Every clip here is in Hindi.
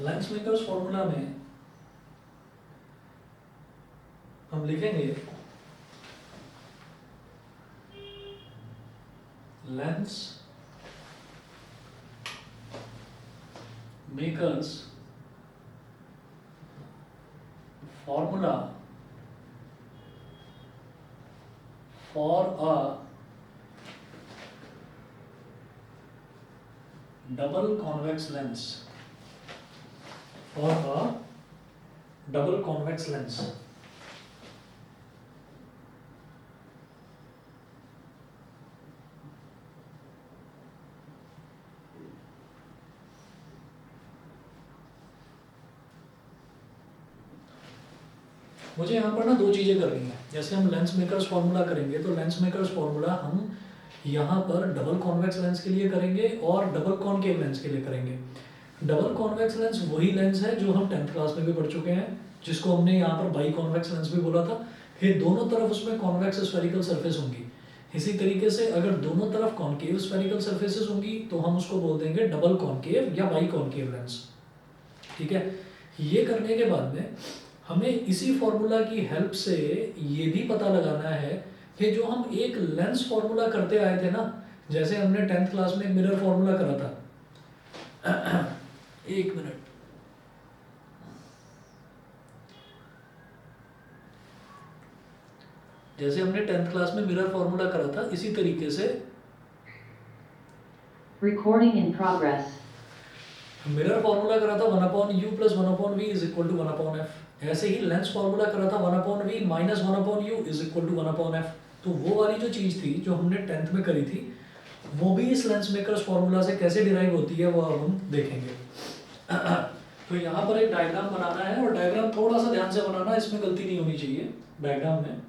लेंस मेकर्स फॉर्मूला में हम लिखेंगे lens makers formula for a double convex lens, for a double convex lens. मुझे यहाँ पर ना दो चीज़ें करनी है। जैसे हम लेंस मेकर्स फॉर्मूला करेंगे तो लेंस मेकर्स फॉर्मूला हम यहाँ पर डबल कॉन्वेक्स लेंस के लिए करेंगे और डबल कॉनकेव लेंस के लिए करेंगे। डबल कॉन्वेक्स लेंस वही लेंस है जो हम 10th क्लास में भी पढ़ चुके हैं, जिसको हमने यहाँ पर बाई कॉन्वेक्स लेंस भी बोला था। फिर दोनों तरफ उसमें कॉन्वेक्स स्फेरिकल सरफेस होंगी। इसी तरीके से अगर दोनों तरफ कॉनकेव स्फेरिकल सरफेसेस होंगी तो हम उसको बोल देंगे डबल कॉनकेव या बाई कॉनकेव लेंस। ठीक है, ये करने के बाद में हमें इसी फॉर्मूला की हेल्प से ये भी पता लगाना है कि जो हम एक लेंस फॉर्मूला करते आए थे ना, जैसे हमने 10th क्लास में मिरर फॉर्मूला करा था। एक मिनट, जैसे हमने 10th क्लास में मिरर फॉर्मूला करा था, इसी तरीके से Recording in progress. Mirror formula करा था 1/u + 1/v = 1/f। ऐसे ही लेंस फॉर्मूला करा था 1/v - 1/u = 1/f। तो वो वाली जो चीज़ थी जो हमने 10th में करी थी, वो भी इस लेंस मेकर्स फॉर्मूला से कैसे डिराइव होती है वो अब हम देखेंगे। तो यहाँ पर एक डायग्राम बनाना है और डायग्राम थोड़ा सा ध्यान से बनाना, इसमें गलती नहीं होनी चाहिए डायग्राम में।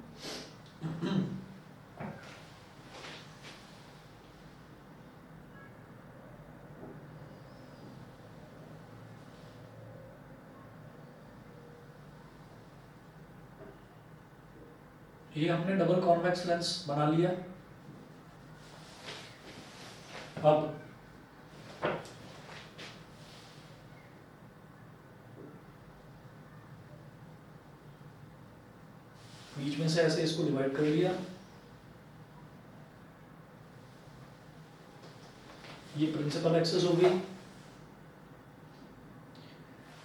ये हमने डबल कॉन्वेक्स लेंस बना लिया। अब बीच में से ऐसे इसको डिवाइड कर लिया। ये प्रिंसिपल एक्सिस हो गई।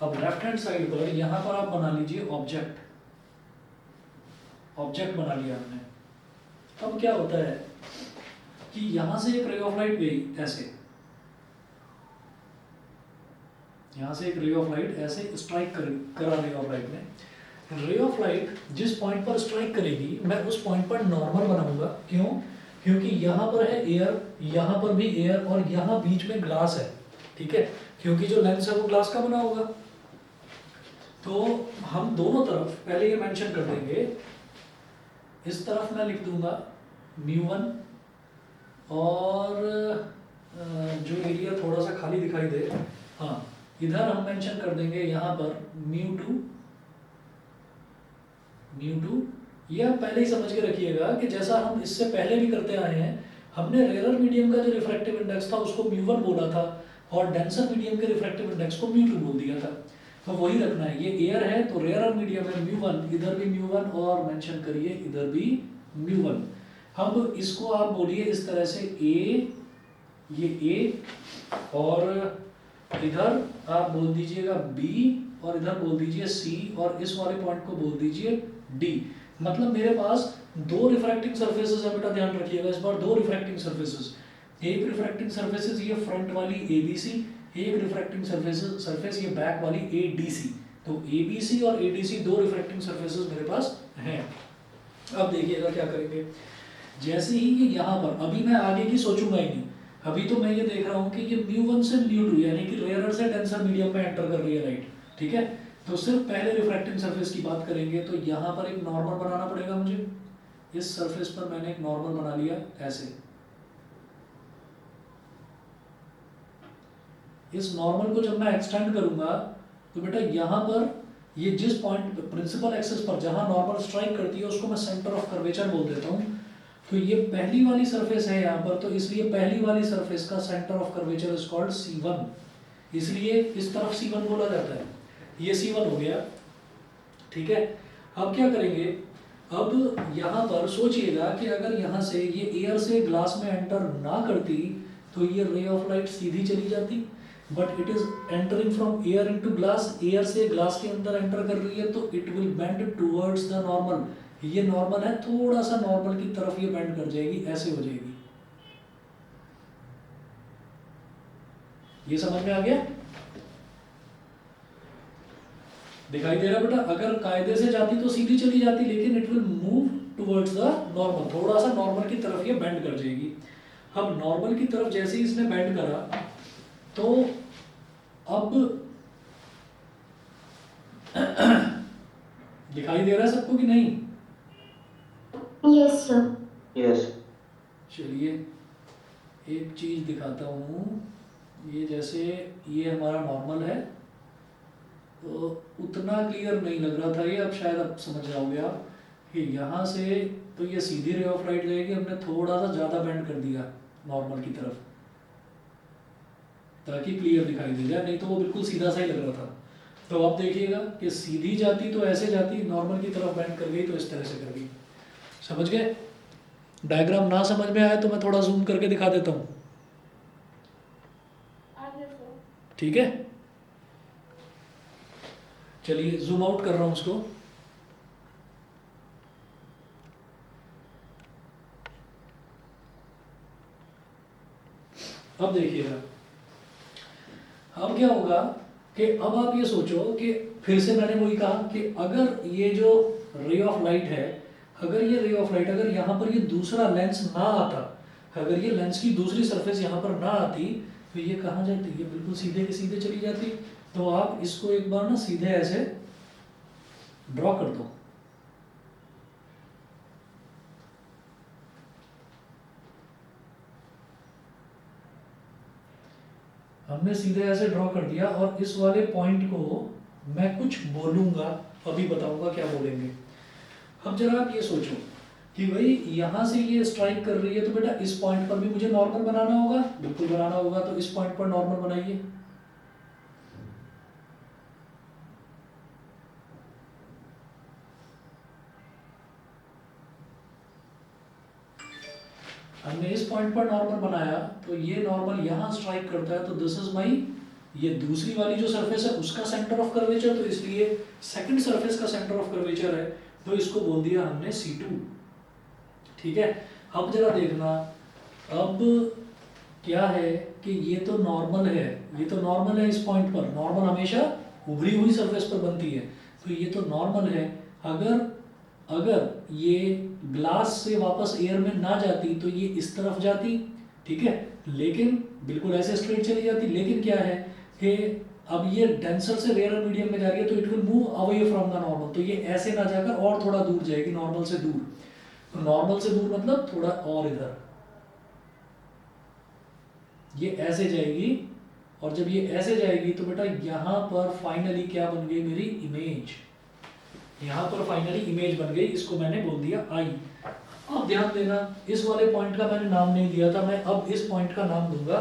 अब लेफ्ट हैंड साइड पर यहां पर आप बना लीजिए ऑब्जेक्ट। ऑब्जेक्ट बना लिया हमने। अब क्या होता है कि यहां से एक रे ऑफ लाइट गई ऐसे, यहां से एक रे ऑफ लाइट ऐसे स्ट्राइक करा रे ऑफ लाइट ने। रे ऑफ लाइट जिस पॉइंट पर स्ट्राइक करेगी मैं उस पॉइंट पर नॉर्मल बनाऊंगा। क्यों? क्योंकि यहाँ पर है एयर, यहाँ पर भी एयर और यहाँ बीच में ग्लास है। ठीक है, क्योंकि जो लेंस है वो ग्लास का बना होगा। तो हम दोनों तरफ पहले ये मेंशन कर देंगे, इस तरफ मैं लिख दूंगा μ1 और जो एरिया थोड़ा सा खाली दिखाई दे, हाँ, इधर हम मेंशन कर देंगे यहाँ पर μ2। यह पहले ही समझ के रखिएगा कि जैसा हम इससे पहले भी करते आए हैं, हमने रेयर मीडियम का जो रिफ्रैक्टिव इंडेक्स था उसको μ1 बोला था और डेंसर मीडियम के रिफ्रैक्टिव इंडेक्स को μ2 बोल दिया था। तो वही रखना है। ये एयर है तो रेयर मीडियम है μ1, इधर भी μ1 और मेंशन करिए इधर भी μ1। अब इसको आप बोलिए इस तरह से A, ये A और इधर आप बोल दीजिएगा B और इधर बोल दीजिए C और इस वाले पॉइंट को बोल दीजिए D। मतलब मेरे पास दो रिफ्रैक्टिंग सरफेसेस है, बेटा ध्यान रखिएगा इस बार, दो रिफ्रैक्टिंग सरफेसेस। एक रिफ्रैक्टिंग सरफेसेस ये फ्रंट वाली ABC, एक रिफ्रैक्टिंग सरफेस ये बैक वाली ADC। तो ABC और ADC दो रिफ्रैक्टिंग सरफेसेस मेरे पास हैं। अब देखिएगा क्या करेंगे। जैसे ही ये यहाँ पर, अभी मैं आगे की सोचूंगा ही नहीं, अभी तो मैं ये देख रहा हूँ कि ये μ1 से μ2 यानी कि रेयर से डेंसर मीडियम में एंटर कर रही है लाइट। ठीक है, तो सिर्फ पहले रिफ्रैक्टिंग सरफेस की बात करेंगे तो यहाँ पर एक नॉर्मल बनाना पड़ेगा मुझे। इस सरफेस पर मैंने एक नॉर्मल बना लिया ऐसे। इस नॉर्मल को जब मैं एक्सटेंड करूंगा तो बेटा यहाँ पर ये जिस पॉइंट प्रिंसिपल एक्सिस पर जहां नॉर्मल स्ट्राइक करती है उसको मैं सेंटर ऑफ कर्वेचर बोल देता हूँ। तो ये पहली वाली सरफेस है यहाँ पर, तो इसलिए पहली वाली सरफेस का centre of curvature is called C1। इसलिए इस तरफ C1 बोला जाता है। ये C1 हो गया, ठीक है। अब क्या करेंगे, अब यहाँ पर सोचिएगा कि अगर यहाँ से ये एयर से ग्लास में एंटर ना करती तो ये रे ऑफ लाइट सीधी चली जाती, but it is entering from air into glass, air से ग्लास के अंदर एंटर कर रही है तो it will bend towards the normal. ये नॉर्मल है, थोड़ा सा नॉर्मल की तरफ ये बेंड कर जाएगी, ऐसे हो जाएगी। ये समझ में आ गया? दिखाई दे रहा बेटा? अगर कायदे से जाती तो सीधी चली जाती, लेकिन it will move towards the normal, थोड़ा सा नॉर्मल की तरफ ये बेंड कर जाएगी। अब नॉर्मल की तरफ जैसे ही इसने बेंड करा तो अब दिखाई दे रहा है सबको कि नहीं? Yes sir. यस। चलिए एक चीज दिखाता हूँ, ये जैसे ये हमारा नॉर्मल है तो उतना क्लियर नहीं लग रहा था ये, अब शायद आप समझ जाओगे आप कि यहाँ से तो ये सीधी रे ऑफ लाइट जाएगी, हमने थोड़ा सा ज़्यादा बेंड कर दिया नॉर्मल की तरफ ताकि क्लियर दिखाई दे जाए, नहीं तो वो बिल्कुल सीधा सा ही लग रहा था। तो आप देखिएगा कि सीधी जाती तो ऐसे जाती, नॉर्मल की तरफ बेंड कर गई तो इस तरह से कर गई। समझ गए? डायग्राम ना समझ में आए तो मैं थोड़ा जूम करके दिखा देता हूँ, ठीक है? चलिए जूम आउट कर रहा हूँ उसको। अब देखिएगा, अब क्या होगा कि अब आप ये सोचो कि फिर से मैंने वही कहा कि अगर ये जो रे ऑफ लाइट है, अगर ये रे ऑफ लाइट अगर यहाँ पर ये दूसरा लेंस ना आता, अगर ये लेंस की दूसरी सरफेस यहाँ पर ना आती तो ये कहाँ जाती? ये बिल्कुल सीधे के सीधे चली जाती। तो आप इसको एक बार ना सीधे ऐसे ड्रॉ कर दो। हमने सीधे ऐसे ड्रॉ कर दिया और इस वाले पॉइंट को मैं कुछ बोलूंगा, अभी बताऊंगा क्या बोलेंगे। अब जरा आप ये सोचो कि भाई यहाँ से ये स्ट्राइक कर रही है तो बेटा इस पॉइंट पर भी मुझे नॉर्मल बनाना होगा, बिल्कुल बनाना होगा। तो इस पॉइंट पर नॉर्मल बनाइए। हमने इस पॉइंट पर नॉर्मल बनाया तो ये नॉर्मल यहाँ स्ट्राइक करता है, तो दिस इज माई, ये दूसरी वाली जो सरफेस है उसका सेंटर ऑफ कर्वेचर, तो इसलिए सेकंड सरफेस का सेंटर ऑफ कर्वेचर है, तो इसको बोल दिया हमने C2, ठीक है। अब जरा देखना, अब क्या है कि ये तो नॉर्मल है, ये तो नॉर्मल है इस पॉइंट पर, नॉर्मल हमेशा उभरी हुई सरफेस पर बनती है, तो ये तो नॉर्मल है। अगर ये ग्लास से वापस एयर में ना जाती तो ये इस तरफ जाती, ठीक है, लेकिन बिल्कुल ऐसे स्ट्रेट चली जाती। लेकिन क्या है कि अब ये डेंसर से रेयर मीडियम में जा रही है तो it will move away from the normal, तो ये ऐसे ना जाकर और थोड़ा दूर जाएगी, नॉर्मल से दूर। तो नॉर्मल से दूर मतलब थोड़ा और इधर, ये ऐसे जाएगी, और जब ये ऐसे जाएगी तो बेटा यहाँ पर फाइनली क्या बन गई मेरी इमेज, यहाँ पर फाइनली इमेज बन गई, इसको मैंने बोल दिया आई। अब ध्यान देना, इस वाले पॉइंट का मैंने नाम नहीं दिया था, मैं अब इस पॉइंट का नाम दूंगा।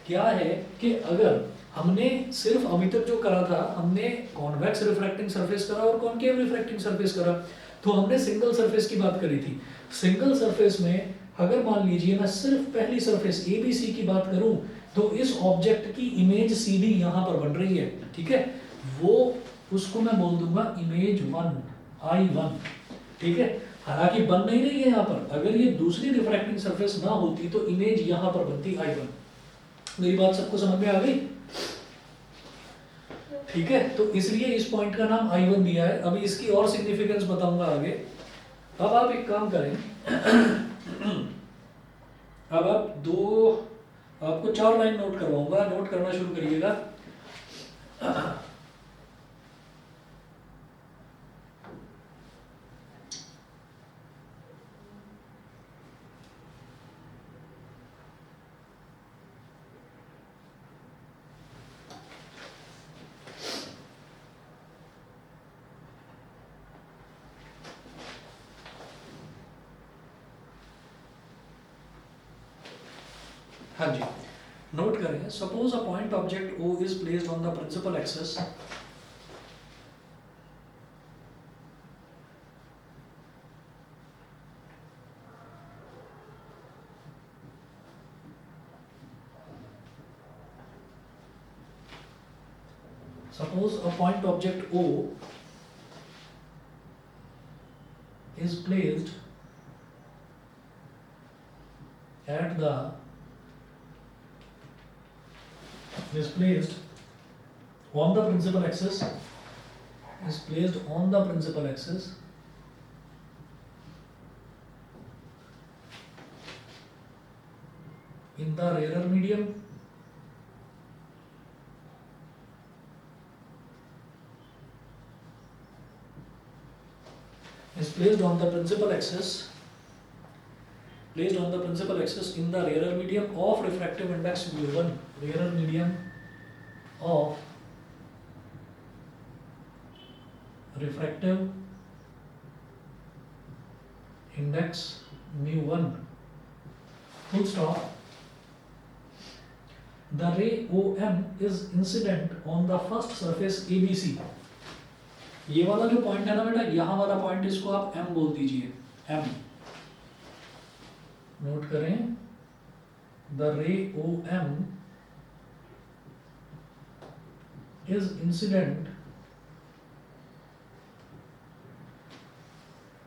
क्या है कि अगर हमने सिर्फ अभी तक जो करा था, हमने कॉन्वेक्स रिफ्रैक्टिंग सरफेस करा और कॉनकेव रिफ्रैक्टिंग सरफेस करा, तो हमने सिंगल सरफेस की बात करी थी। सिंगल सरफेस में अगर मान लीजिए मैं सिर्फ पहली सरफेस ABC की बात करूं तो इस ऑब्जेक्ट की इमेज सीधी यहाँ पर बन रही है, ठीक है, वो उसको मैं बोल दूंगा इमेज 1, I1, ठीक है। हालांकि बन नहीं रही है यहाँ पर, अगर ये दूसरी रिफ्रैक्टिंग सरफेस ना होती तो इमेज यहाँ पर बनती I1। मेरी बात सबको समझ में आ गई? ठीक है, तो इसलिए इस पॉइंट का नाम I1 दिया है। अभी इसकी और सिग्निफिकेंस बताऊंगा आगे। अब आप एक काम करें, अब आपको 4 लाइन नोट करवाऊंगा, नोट करना शुरू करिएगा। हाँ जी, नोट करें, suppose a point object O is placed on the principal axis suppose a point object O is placed at the is placed on the principal axis is placed on the principal axis in the rarer medium is placed on the principal axis in the rarer medium of refractive index mu1, rarer medium of refractive index mu1, full stop. The ray OM is incident on the first surface ABC. ये वाला जो पॉइंट है ना बेटा, यहाँ वाला पॉइंट, इसको आप M बोल दीजिए, M नोट करें। द रे OM is incident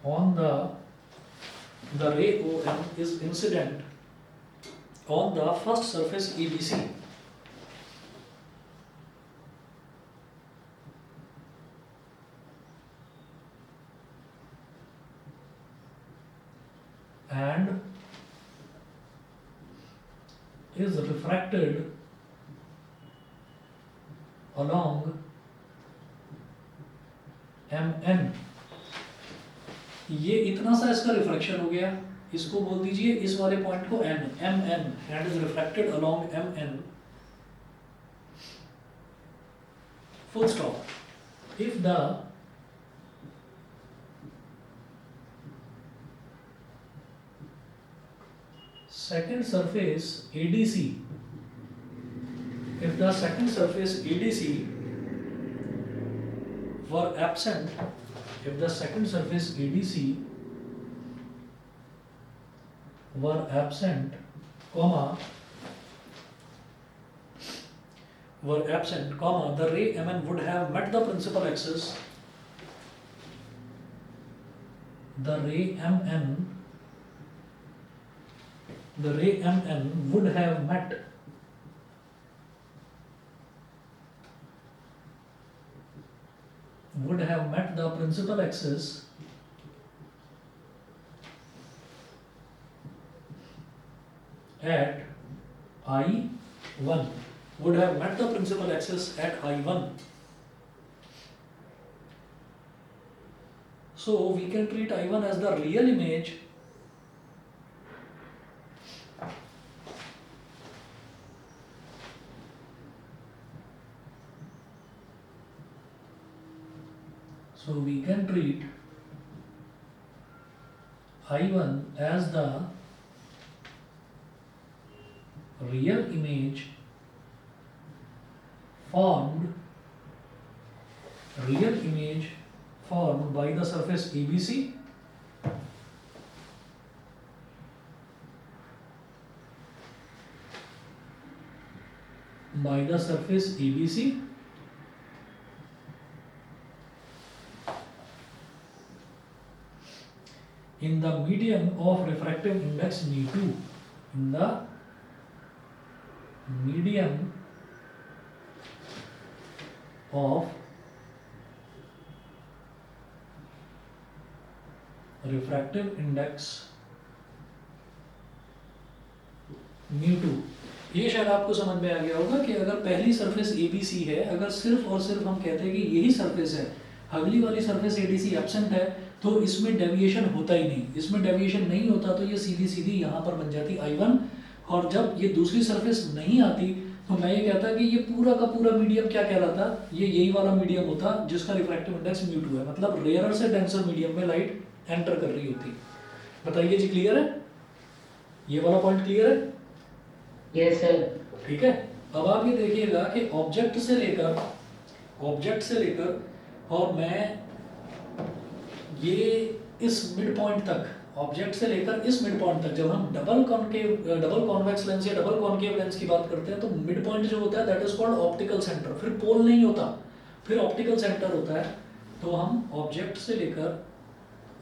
on the ray OM is incident on the first surface ABC. And is refracted along MN. ये इतना सा इसका रिफ्रैक्शन हो गया, इसको बोल दीजिए इस वाले पॉइंट को N, MN, and is refracted along MN, full stop. If the second surface ADC, if the second surface ADC were absent, if the second surface ADC were absent, comma, the ray MN would have met the principal axis, the ray MN would have met the principal axis at I1, would have met the principal axis at I1. So we can treat I1 as the real image I1 as the real image formed by the surface ABC in the medium of refractive index mu2, in the medium of refractive index mu2। ये शायद आपको समझ में आ गया होगा कि अगर पहली सरफेस ABC है, अगर सिर्फ और सिर्फ हम कहते हैं कि यही सरफेस है, अगली वाली सरफेस ADC एब्सेंट है, तो इसमें डेविएशन होता ही नहीं। इसमें डेविएशन नहीं होता तो ये सीधी सीधी यहाँ पर बन जाती I1, और जब ये दूसरी सरफेस नहीं आती तो मैं ये कहता कि ये पूरा का पूरा मीडियम क्या कहलाता, ये यही वाला मीडियम होता जिसका रिफ्रैक्टिव इंडेक्स mu2 है, मतलब रेयर से डेंसर मीडियम में लाइट एंटर कर रही होती। बताइए जी, क्लियर है? ये वाला पॉइंट क्लियर है? Yes sir. ठीक है। अब आप ये देखिएगा कि ऑब्जेक्ट से लेकर और मैं ये इस मिड पॉइंट तक, ऑब्जेक्ट से लेकर इस मिड पॉइंट तक, जब हम डबल कॉन्वेक्स लेंस या डबल कॉन्केव लेंस की बात करते हैं तो मिड पॉइंट जो होता है that is called optical centre. फिर पोल नहीं होता, फिर ऑप्टिकल सेंटर होता है। तो हम ऑब्जेक्ट से लेकर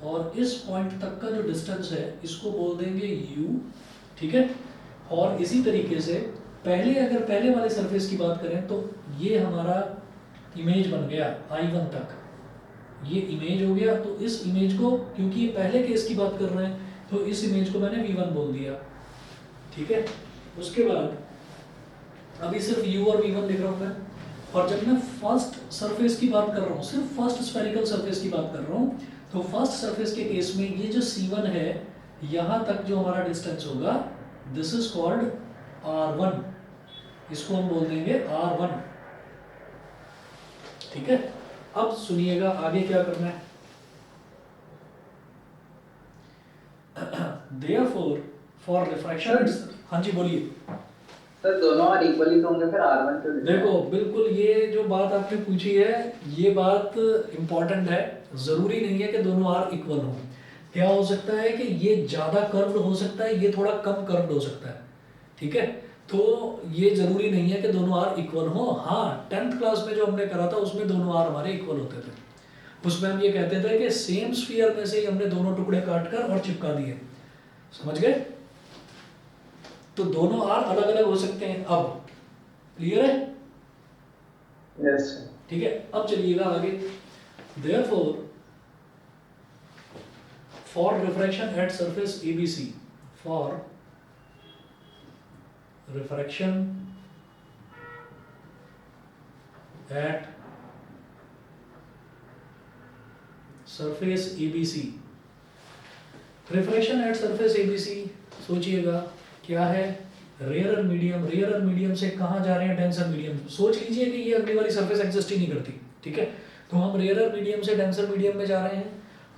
और इस पॉइंट तक का जो डिस्टेंस है इसको बोल देंगे u, ठीक है। और इसी तरीके से अगर पहले वाले सरफेस की बात करें तो ये हमारा इमेज बन गया I1 तक, ये इमेज हो गया। तो इस इमेज को, क्योंकि ये पहले केस की बात कर रहे हैं, तो इस इमेज को मैंने V1 बोल दिया, ठीक है। उसके बाद अभी सिर्फ U और V1 लिख रहा हूँ मैं। और जब मैं फर्स्ट सरफेस की बात कर रहा हूँ, सिर्फ फर्स्ट स्फेरिकल सरफेस की बात कर रहा हूँ, तो फर्स्ट सरफेस के केस में ये जो C1 है, यहाँ तक जो हमारा डिस्टेंस होगा, दिस इज कॉल्ड R1, इसको हम बोल देंगे R1, ठीक है। अब सुनिएगा आगे क्या करना है। Therefore, for refraction, हाँ जी बोलिए। सर दोनों और इक्वली तो होंगे, फिर R1 क्यों लिखा है? देखो बिल्कुल, ये जो बात आपने पूछी है ये बात इम्पोर्टेंट है। जरूरी नहीं है कि दोनों आर इक्वल हो। क्या हो सकता है कि ये ज्यादा कर्व्ड हो सकता है, ये थोड़ा कम कर्व्ड हो सकता है, ठीक है। तो ये जरूरी नहीं है कि दोनों आर इक्वल हो। हाँ, 10th क्लास में जो हमने करा था उसमें दोनों आर हमारे इक्वल होते थे। उसमें हम ये कहते थे कि सेम स्फीयर में से ही हमने दोनों टुकड़े काट कर और चिपका दिए, समझ गए। तो दोनों आर अलग अलग हो सकते हैं। अब क्लियर है? Yes sir. ठीक है। अब चलिएगा आगे। Therefore, for refraction at surface ABC, for refraction at surface ABC, refraction at surface ABC सोचिएगा क्या है? रेयर मीडियम से कहाँ जा रहे हैं? Denser medium. सोच लीजिए कि ये अगली वाली सरफेस एग्जिस्ट ही नहीं करती, ठीक है। तो हम रेयर मीडियम से डेंसर मीडियम में जा रहे हैं।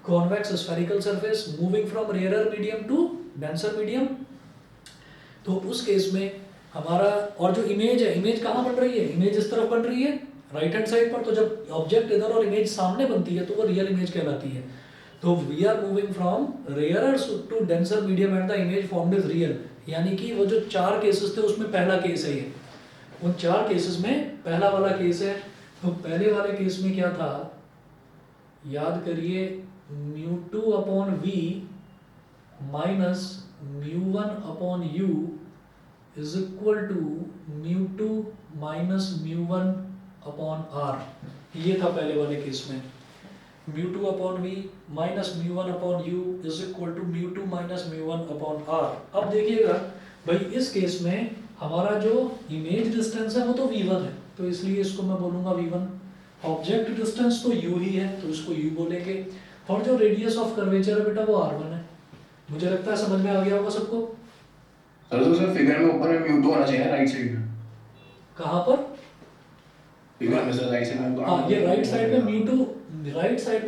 Convex spherical surface moving from rare medium to denser medium. तो उस केस में हमारा, और जो इमेज है, इमेज कहाँ बन रही है? इमेज इस तरफ बन रही है, राइट हैंड साइड पर। तो जब ऑब्जेक्ट इधर और इमेज सामने बनती है तो वो रियल इमेज कहलाती है। तो we are moving from rare to denser medium and the image formed is real. यानी कि वो जो 4 केसेस थे उसमें पहला केस है ये। उन 4 केसेस में पहला वाला केस है। तो पहले वाले केस में क्या था, याद करिए, μ2/v minus μ1/u is equal to μ2 minus μ1/r। ये था पहले वाले केस में। μ2/v minus μ1/u is equal to μ2 minus μ1/r। अब देखिएगा भाई, इस केस में हमारा जो इमेज डिस्टेंस है वो तो v1 है, तो इसलिए इसको मैं बोलूंगा v1। ऑब्जेक्ट डिस्टेंस तो u ही है, तो इसको u बोलेंगे। और जो रेडियस ऑफ कर्वेचर है बेटा वो r1 है। मुझे लगता है समझ में आ गया होगा सबको। सर फिगर में ऊपर में म्यू2 होना चाहिए राइट साइड में। कहाँ पर? फिगर में सर राइट साइड में। हाँ, ये राइट साइड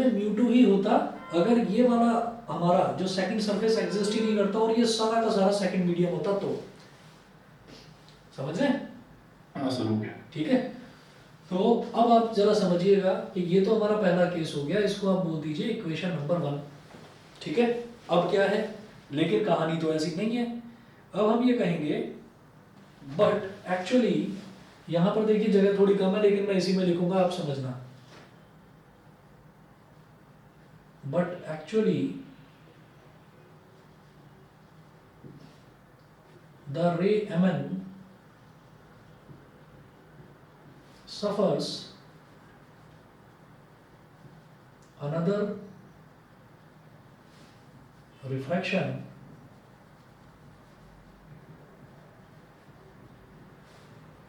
में म्यू2 ही होता अगर ये वाला हमारा जो सेकंड सरफेस एग्जिस्ट ही नहीं करता और ये सारा का सारा सेकंड मीडियम होता, तो समझ रहे हैं? हाँ सर, हो गया। ठीक है। तो अब आप जरा समझिएगा कि ये तो हमारा पहला केस हो गया, इसको आप बोल दीजिए इक्वेशन नंबर 1, ठीक है। अब क्या है, लेकिन कहानी तो ऐसी नहीं है। अब हम ये कहेंगे बट एक्चुअली, यहां पर देखिए जगह थोड़ी कम है लेकिन मैं इसी में लिखूंगा, आप समझना। बट एक्चुअली द रे Mn suffers another refraction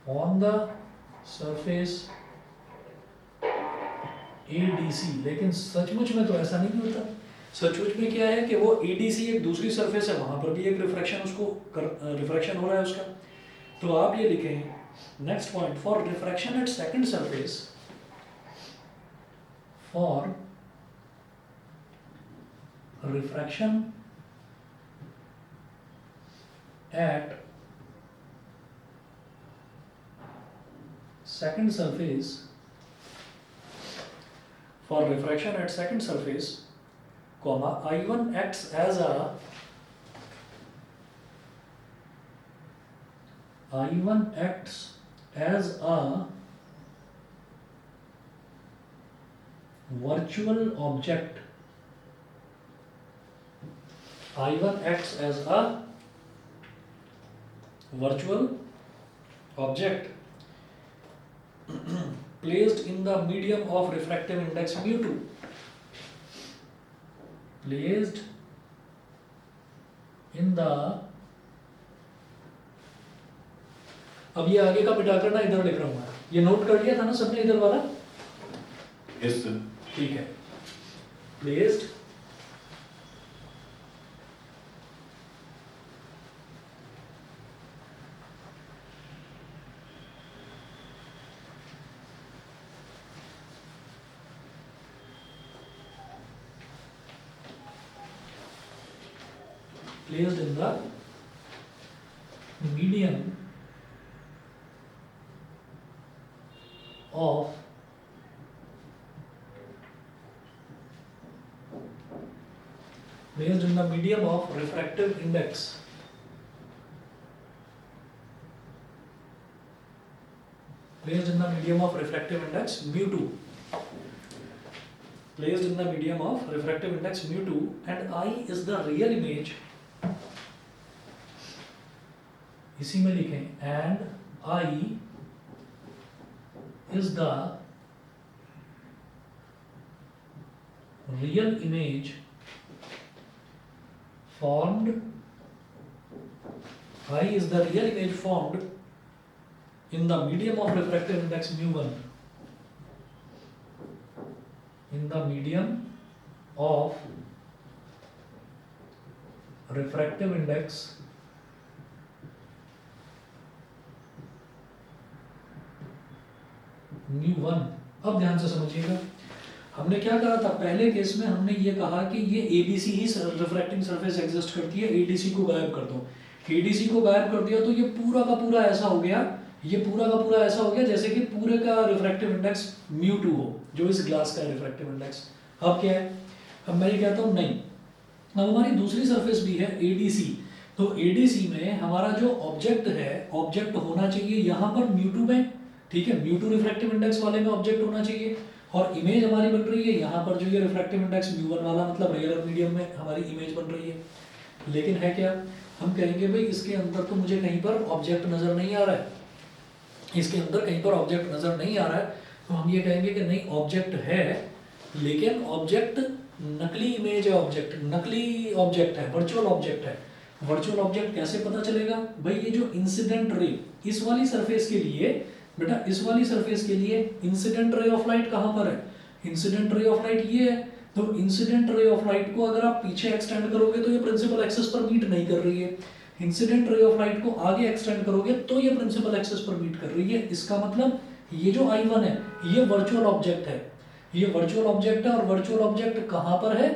on the surface ADC। लेकिन सचमुच में तो ऐसा नहीं होता। सचमुच में क्या है कि वो ADC एक दूसरी सरफेस है, वहां पर भी एक रिफ्रैक्शन हो रहा है उसका। तो आप ये लिखें next point, for refraction at second surface, for refraction at second surface, for refraction at second surface, comma, I1 acts as a virtual object. I1 acts as a virtual object placed in the medium of refractive index mu2. Placed in the, अब ये आगे का मिटा करना इधर लिख रहा हूं मैं, ये नोट कर लिया था ना सबने इधर वाला? Yes sir. ठीक है, placed placed in the medium of refractive index mu2, placed in the medium of refractive index mu2, and I is the real image, इसी में लिखें, and I is the real image formed in the medium of refractive index mu1, in the medium of refractive index mu1। अब ध्यान से समझिएगा, हमने क्या कहा था पहले केस में, हमने ये कहा कि ये ABC ही रिफ्रैक्टिंग सरफेस एग्जिस्ट करती है, ADC को गायब कर दो। ADC को गायब कर दिया तो ये पूरा का पूरा ऐसा हो गया, जैसे कि पूरे का रिफ्रैक्टिव इंडेक्स mu2 हो, जो इस ग्लास का रिफ्रैक्टिव इंडेक्स। अब क्या है, अब मैं ये कहता हूँ नहीं, अब हमारी दूसरी सरफेस भी है ADC, तो ADC में हमारा जो ऑब्जेक्ट है, ऑब्जेक्ट होना चाहिए यहाँ पर mu2 में, ठीक है, mu2 रिफ्रैक्टिव इंडेक्स वाले में ऑब्जेक्ट होना चाहिए, और इमेज हमारी बन रही है यहाँ पर जो ये रिफ्रैक्टिव इंडेक्स mu1 वाला, मतलब रेयर मीडियम में हमारी इमेज बन रही है। लेकिन है क्या, हम कहेंगे भाई इसके अंदर तो मुझे कहीं पर ऑब्जेक्ट नजर नहीं आ रहा है, इसके अंदर कहीं पर ऑब्जेक्ट नजर नहीं आ रहा है, तो हम ये कहेंगे कि नहीं ऑब्जेक्ट है, लेकिन ऑब्जेक्ट नकली इमेज है, ऑब्जेक्ट नकली ऑब्जेक्ट है, वर्चुअल ऑब्जेक्ट है। वर्चुअल ऑब्जेक्ट कैसे पता चलेगा भाई, ये जो इंसिडेंट रे इस वाली सरफेस के लिए, बेटा इस वाली सरफेस के लिए इंसिडेंट रे ऑफ लाइट कहाँ पर है, इंसिडेंट रे ऑफ लाइट ये है, तो इंसिडेंट रे ऑफ लाइट को अगर आप पीछे एक्सटेंड करोगे तो ये प्रिंसिपल एक्सिस पर मीट नहीं कर रही है, इंसिडेंट रे ऑफ लाइट को आगे एक्सटेंड करोगे तो ये प्रिंसिपल एक्सिस पर मीट कर रही है। इसका मतलब ये जो I1 है ये वर्चुअल ऑब्जेक्ट है, ये वर्चुअल ऑब्जेक्ट है, और वर्चुअल ऑब्जेक्ट कहाँ पर है,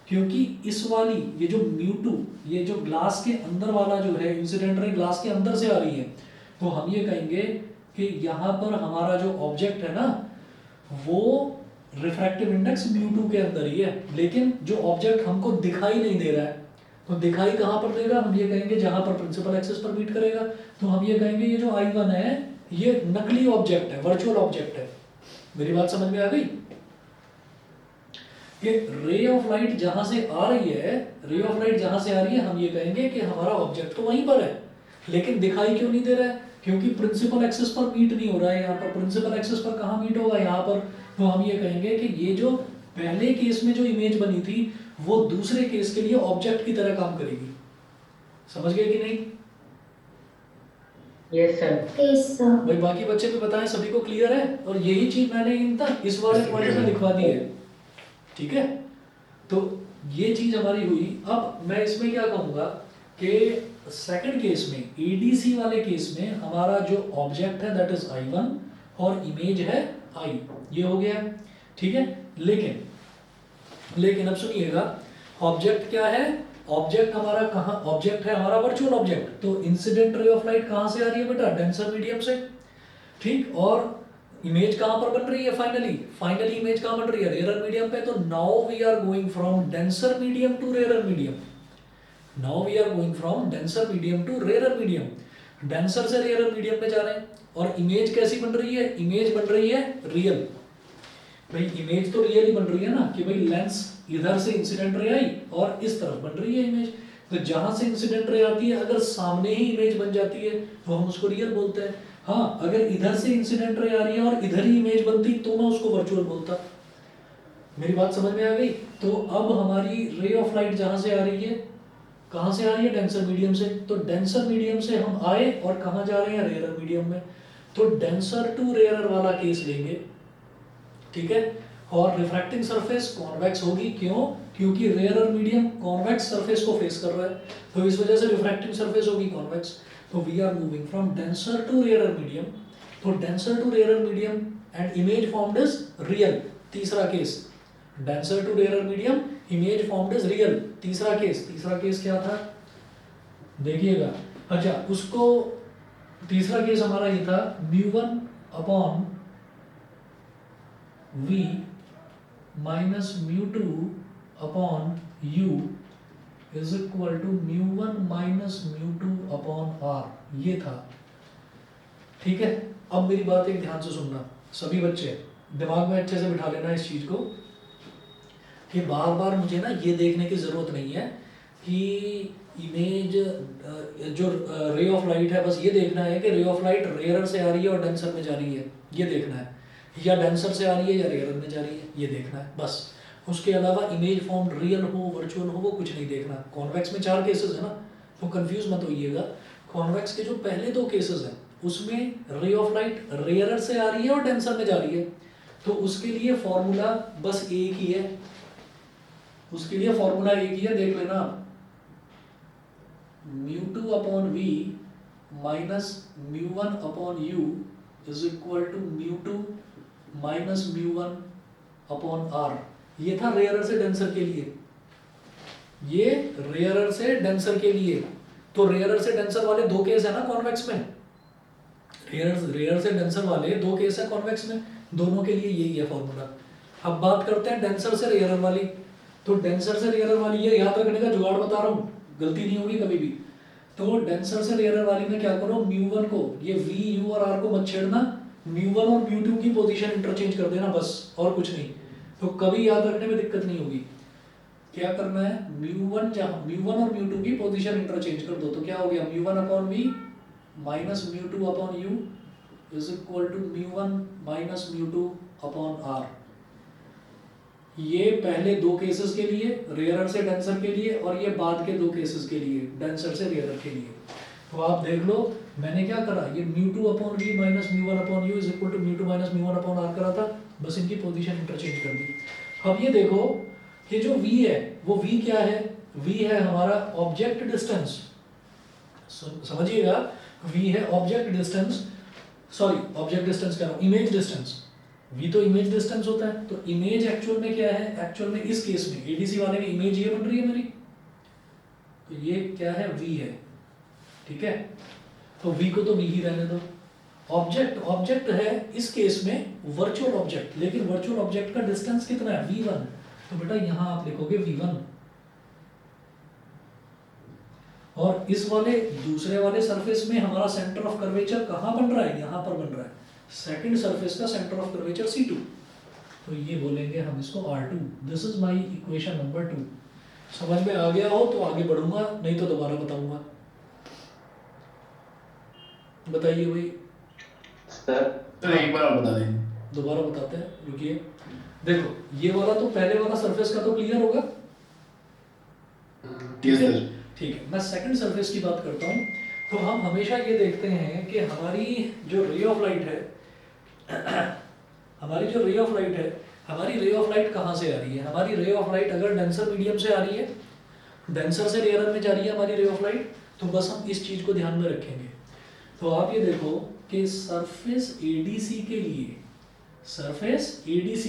क्योंकि इस वाली ये जो mu2, ये जो ग्लास के अंदर वाला जो है, इंसिडेंट रे ग्लास के अंदर से आ रही है, तो हम ये कहेंगे कि यहाँ पर हमारा जो ऑब्जेक्ट है ना वो रिफ्रैक्टिव इंडेक्स mu2 के अंदर ही है, लेकिन जो ऑब्जेक्ट हमको दिखाई नहीं दे रहा है, तो दिखाई कहाँ पर देगा, हम ये कहेंगे जहाँ पर प्रिंसिपल एक्सिस पर मीट करेगा, तो हम ये कहेंगे ये जो I1 है ये नकली ऑब्जेक्ट है, वर्चुअल ऑब्जेक्ट है। मेरी बात समझ में आ गई? ये रे ऑफ लाइट जहां से आ रही है, रे ऑफ लाइट जहां से आ रही है, हम ये कहेंगे कि हमारा ऑब्जेक्ट तो वहीं पर है, लेकिन दिखाई क्यों नहीं दे रहा है, क्योंकि प्रिंसिपल एक्सिस पर मीट नहीं हो रहा है। यहाँ पर प्रिंसिपल एक्सिस पर कहाँ मीट होगा, यहाँ पर, तो हम ये कहेंगे कि ये जो पहले केस में जो इमेज बनी थी वो दूसरे केस के लिए ऑब्जेक्ट की तरह काम करेगी। समझ गए कि नहीं? Yes sir. Yes sir. भाई बाकी बच्चे भी बताएं, सभी को क्लियर है? और यही चीज मैंने इस वाले पॉइंट में लिखवा दी है, ठीक है? तो ये चीज हमारी हुई। अब मैं इसमें क्या कहूंगा कि सेकंड केस में, एडीसी वाले केस में हमारा जो ऑब्जेक्ट है दैट इज I1 और इमेज है I, ये हो गया, ठीक है? लेकिन अब सुनिएगा, ऑब्जेक्ट क्या है? ऑब्जेक्ट हमारा कहाँ, ऑब्जेक्ट है हमारा वर्चुअल ऑब्जेक्ट, तो इंसिडेंट रे ऑफ लाइट कहाँ से आ रही है बेटा? डेंसर मीडियम से, ठीक? और इमेज कहाँ पर बन रही है फाइनली इमेज कहाँ बन रही है, रेयर मीडियम पे। तो now we are going from denser medium to rare medium, now we are going from denser medium to rare medium, denser से रेयर मीडियम में जा रहे हैं। और इमेज कैसी बन रही है, इमेज बन रही है रियल। भाई इमेज तो रियल ही बन रही है ना, कि भाई लेंस इधर से इंसिडेंट रे आई और इस तरफ बन रही है इमेज। तो जहां से इंसिडेंट रे आती है अगर सामने ही इमेज बन जाती है तो हम उसको रियल बोलते हैं। हाँ, अगर इधर से इंसिडेंट रे आ रही है और इधर ही इमेज बनती तो मैं उसको वर्चुअल बोलता। मेरी बात समझ में आ गई। तो अब हमारी रे ऑफ लाइट जहां से आ रही है, कहां से आ रही है, डेंसर मीडियम से। तो डेंसर मीडियम से हम आए और कहां जा रहे हैं, रेयर मीडियम में। तो डेंसर टू रेयर वाला केस लेंगे, ठीक है। और रिफ्रैक्टिंग सरफेस कॉन्वेक्स होगी, क्यों, क्योंकि रेयर मीडियम कॉन्वेक्स सरफेस को फेस कर रहा है, तो इस वजह से रिफ्रैक्टिंग सरफेस होगी कॉन्वेक्स। तो we are moving from denser to rare medium. तो denser to rare medium and image formed is real, तीसरा case. Denser to rare medium, image formed is real, तीसरा केस क्या था देखिएगा। अच्छा, उसको तीसरा केस हमारा ये था μ1 upon v minus μ2 upon u is equal to μ1 minus μ2 upon r, ये था, ठीक है। अब मेरी बात एक ध्यान से सुनना, सभी बच्चे दिमाग में अच्छे से बिठा लेना इस चीज को, कि बार बार मुझे ना ये देखने की जरूरत नहीं है कि इमेज जो रे ऑफ लाइट है, बस ये देखना है कि रे ऑफ लाइट रेयर से आ रही है और डेंसर में जा रही है, ये देखना है, या डेंसर से आ रही है या रेयर में जा रही है, ये देखना है बस। उसके अलावा इमेज फॉर्म रियल हो वर्चुअल हो वो कुछ नहीं देखना। कॉन्वेक्स में 4 केसेस है ना, तो कंफ्यूज मत होइएगा। कॉन्वेक्स के जो पहले 2 केसेस हैं उसमें रे ऑफ लाइट रेयर से आ रही है और डेंसर में जा रही है, तो उसके लिए फॉर्मूला बस एक ही है, उसके लिए फॉर्मूला एक ही है, देख लेना। μ2 upon v minus μ1 upon u is equal to μ2 minus μ1 upon r। ये था रेयर से डेंसर के लिए, ये रेयर से डेंसर के लिए। तो रेयर से डेंसर वाले 2 केस है ना कॉन्वेक्स में, रेयर से डेंसर वाले 2 केस है कॉन्वेक्स में, दोनों के लिए यही है फॉर्मूला। अब बात करते हैं डेंसर से रेयर वाली। तो डेंसर से रेयर वाली, ये याद रखने का जुगाड़ बता रहा हूँ, गलती नहीं होगी कभी भी। तो डेंसर से रेयर वाली में क्या करो, μ1 को, ये v u और r को मत छेड़ना, μ1 और μ2 की पोजीशन इंटरचेंज कर देना बस, और कुछ नहीं। तो कभी याद रखने में दिक्कत नहीं होगी। क्या करना है, μ1 और μ2 की पोजीशन इंटरचेंज कर दो, तो क्या हो गया, μ1 upon v minus μ2 upon u is equal to μ1 minus μ2 upon r। ये पहले 2 केसेस के लिए, रेयर से डेंसर के लिए, और ये बाद के 2 केसेस के लिए, डेंसर से रेयर के लिए। तो आप देख लो मैंने क्या करा, ये μ2 upon v minus μ1 upon u is equal to μ2 minus μ1 upon r करा था, बस इनकी पोजीशन इंटरचेंज कर दी। अब ये देखो कि जो v है वो v क्या है, v है हमारा ऑब्जेक्ट डिस्टेंस, समझिएगा, v है object distance, sorry object distance कह रहा हूं, इमेज डिस्टेंस। v तो इमेज डिस्टेंस होता है, तो इमेज एक्चुअल में क्या है, एक्चुअल में इस केस में एडीसी वाले में इमेज ये बन रही है मेरी, तो ये क्या है, v है, ठीक है। तो v को तो v ही रहने दो। ऑब्जेक्ट है इस केस में वर्चुअल ऑब्जेक्ट, लेकिन वर्चुअल ऑब्जेक्ट का डिस्टेंस कितना है, v1, तो बेटा यहां आप लिखोगे v1। और इस वाले दूसरे वाले सरफेस में हमारा सेंटर ऑफ कर्वेचर कहां बन रहा है, यहां पर बन रहा है, सेकंड सरफेस का सेंटर ऑफ कर्वेचर C2, तो ये बोलेंगे हम इसको R2। This is my equation number 2। समझ में आ गया हो तो आगे बढ़ूंगा, नहीं तो दोबारा बताऊंगा। बताइए भाई सर एक बार और बता दें। दोबारा बताते हैं, रुकिए। देखो ये वाला तो पहले वाला सरफेस का तो क्लियर होगा, ठीक है सर। ठीक है, मैं सेकंड सरफेस की बात करता हूँ। तो हम हमेशा ये देखते हैं कि हमारी जो रे ऑफ लाइट है हमारी रे ऑफ लाइट कहाँ से आ रही है, हमारी रे ऑफ लाइट अगर डेंसर मीडियम से आ रही है, डेंसर से रेयर में जा रही है हमारी रे ऑफ लाइट, तो बस हम इस चीज को ध्यान में रखेंगे। तो आप ये देखो कि सरफेस एडीसी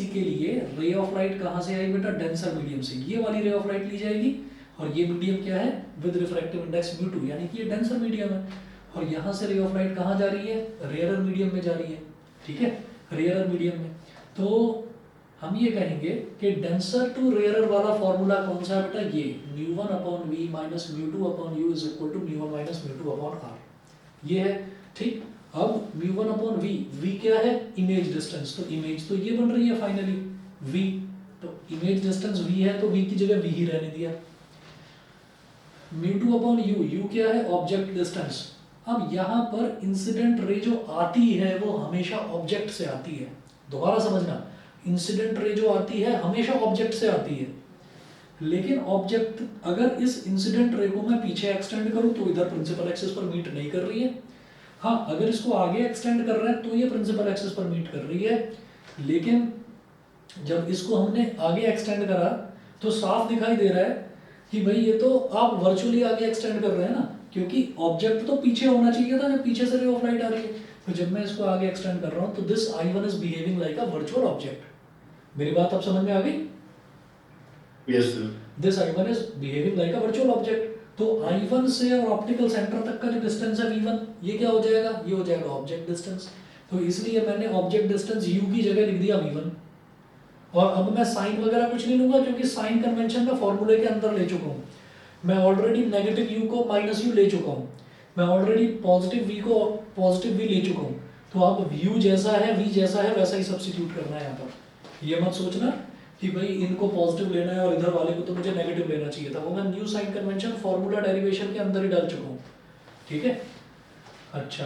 के लिए रे ऑफ लाइट कहाँ से आई बेटा, डेंसर मीडियम से, ये वाली रे ऑफ लाइट ली जाएगी, और ये मीडियम क्या है, विद रिफ्रैक्टिव इंडेक्स μ2, यानी कि ये डेंसर मीडियम है। और यहाँ से रे ऑफ लाइट कहाँ जा रही है, रेयर मीडियम में जा रही है, ठीक है। रेयरर मीडियम में। तो हम ये कहेंगे कि डेंसर टू रेयरर वाला फॉर्मूला कौन सा है बेटा, ये μ1/v minus μ2/u is equal to μ1 minus μ2/r, ये है। ठीक, अब μ1/v, v क्या है, इमेज डिस्टेंस, तो इमेज तो ये बन रही है फाइनली v, तो इमेज डिस्टेंस v है तो v की जगह v ही रहने दिया। μ2/u, u क्या है, ऑब्जेक्ट डिस्टेंस। अब यहाँ पर इंसिडेंट रे जो आती है वो हमेशा ऑब्जेक्ट से आती है, दोबारा समझना, इंसिडेंट रे जो आती है हमेशा ऑब्जेक्ट से आती है, लेकिन ऑब्जेक्ट अगर इस इंसिडेंट रे को मैं पीछे एक्सटेंड करूं तो इधर प्रिंसिपल एक्सिस पर मीट नहीं कर रही है। हाँ, अगर इसको आगे एक्सटेंड कर रहा है तो ये प्रिंसिपल एक्सिस पर मीट कर रही है, लेकिन जब इसको हमने आगे एक्सटेंड करा तो साफ दिखाई दे रहा है कि भाई ये तो आप वर्चुअली आगे एक्सटेंड कर रहे हैं ना, क्योंकि ऑब्जेक्ट तो पीछे होना चाहिए था जब पीछे से रे ऑफ लाइट आ रही है। तो जब मैं इसको आगे एक्सटेंड कर रहा हूँ तो this I1 is behaving like a virtual object. मेरी बात अब समझ में आ गई? Yes sir. This I1 is behaving like a virtual object. तो I1 से और ऑप्टिकल सेंटर तक का जो डिस्टेंस है V1, ये क्या हो जाएगा, ये हो जाएगा ऑब्जेक्ट डिस्टेंस। तो इसलिए मैंने ऑब्जेक्ट डिस्टेंस U की जगह लिख दिया V1, और अब मैं साइन वगैरह कुछ नहीं लूंगा क्योंकि साइन कन्वेंशन में फॉर्मूले के अंदर ले चुका हूँ। मैं ऑलरेडी नेगेटिव U को माइनस U ले चुका हूँ, मैं ऑलरेडी पॉजिटिव V को पॉजिटिव V ले चुका हूँ। तो अब U जैसा है, V जैसा है, वैसा ही सब्स्टिट्यूट करना है यहाँ पर। ये मत सोचना कि भाई इनको पॉजिटिव लेना है और इधर वाले को तो मुझे नेगेटिव लेना चाहिए था, वो मैं new sign convention formula derivation के अंदर ही डाल चुका हूँ। ठीक है, अच्छा,